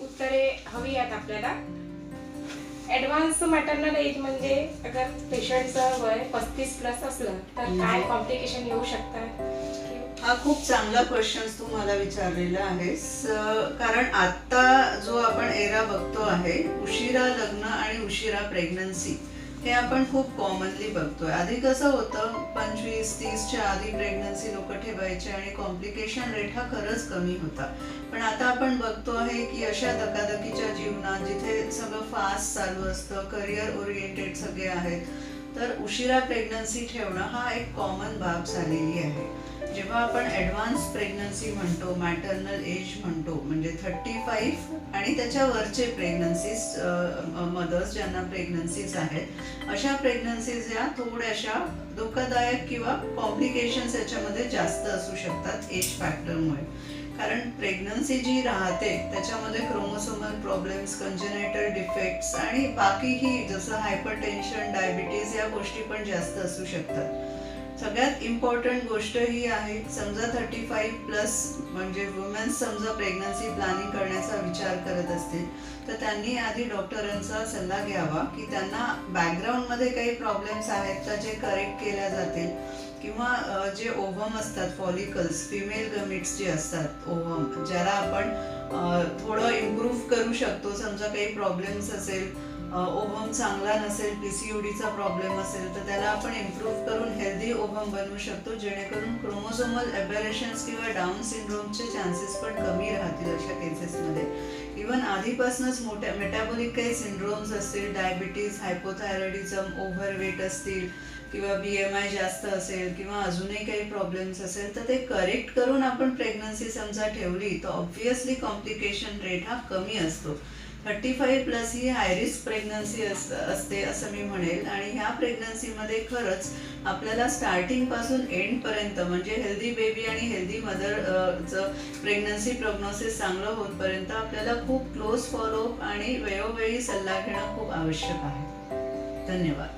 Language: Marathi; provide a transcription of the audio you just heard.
उत्तरे हवी आहेत आपल्याला. ॲडव्हान्स मॅटर्नल एज म्हणजे अगर पेशंटचं वय 35+ असलं तर काय कॉम्प्लिकेशन येऊ शकतात? हा खूप चांगला क्वेश्चन तू मला विचारलेला आहेस. कारण आता जो आपण एरा बघतो आहे, उशिरा लग्न आणि उशिरा प्रेग्नन्सी, हे आपण खूप कॉमनली बघतोय. आधी कसं होतं, 25-30च्या आधी प्रेग्नन्सी लोक ठेवायचे आणि कॉम्प्लिकेशन रेट हा खरंच कमी होता. पण आता आपण बघतो आहे की अशा धकाधकीच्या जीवनात जिथे सगळं फास्ट चालू असतं, करिअर ओरिएंटेड सगळे आहेत, तर उशिरा प्रेग्नन्सी ठेवणं हा एक कॉमन बाब झालेली आहे. जेव्हा आपण ॲडव्हान्स प्रेग्नन्सी म्हणतो, मॅटर्नल एज म्हणतो, म्हणजे 35 आणि त्याच्यावरचे प्रेग्नन्सीज, मदर्स ज्यांना प्रेग्नन्सीज आहेत, अशा प्रेग्नन्सीज या थोड्याशा धोकादायक किंवा कॉम्प्लिकेशन्स याच्यामध्ये जास्त असू शकतात एज फॅक्टरमुळे. कारण प्रेग्नन्सी जी राहते त्याच्यामध्ये क्रोमोसोमल प्रॉब्लेम्स, कंजेनायटल डिफेक्ट्स आणि बाकीही जसं हायपरटेन्शन, डायबिटीज या गोष्टी पण जास्त असू शकतात. सगळ्यात इम्पॉर्टंट गोष्ट ही आहे, समजा 35+ म्हणजे वुमेन्स समजा प्रेग्नन्सी प्लॅनिंग करण्याचा विचार करत असतील तर त्यांनी आधी डॉक्टरांचा सल्ला घ्यावा की त्यांना बॅकग्राऊंडमध्ये काही प्रॉब्लेम्स आहेत का जे करेक्ट केल्या जातील, किंवा जे ओव्हम असतात, फॉलिकल्स, फिमेल गमिट्स जे असतात, ओव्हम, ज्याला आपण थोडं इम्प्रूव्ह करू शकतो. समजा काही प्रॉब्लेम्स असेल, ओव्हम चांगला नसेल, पीसीओडीचा प्रॉब्लेम असेल, तर त्याला आपण इम्प्रूव्ह करून हेल्दी ओव्हम बनवू शकतो, जेणेकरून क्रोमोसोमल एबेरेशन्स किंवा डाऊन सिंड्रोमचे चान्सेस पण कमी राहतील अशा केसेसमध्ये. इवन आधीपासूनच मोठ्या मेटाबॉलिक काही सिंड्रोम्स असतील, डायबिटीज, हायपोथायरॉइडिझम, ओव्हरवेट असतील, किंवा BMI जास्त असेल, किंवा अजूनही काही प्रॉब्लेम्स असेल, तर ते करेक्ट करून आपण प्रेग्नन्सी समजा ठेवली तर ऑब्व्हियसली कॉम्प्लिकेशन रेट हा कमी असतो. 35+ ही हाय रिस्क प्रेग्नन्सी असते असं मी म्हणेल. आणि ह्या प्रेग्नन्सीमध्ये खरंच आपल्याला स्टार्टिंगपासून एंडपर्यंत, म्हणजे हेल्दी बेबी आणि हेल्दी मदरचं प्रेग्नन्सी प्रोग्नोसिस चांगलं होतपर्यंत आपल्याला खूप क्लोज फॉलोअप आणि वेळोवेळी सल्ला घेणं खूप आवश्यक आहे. धन्यवाद.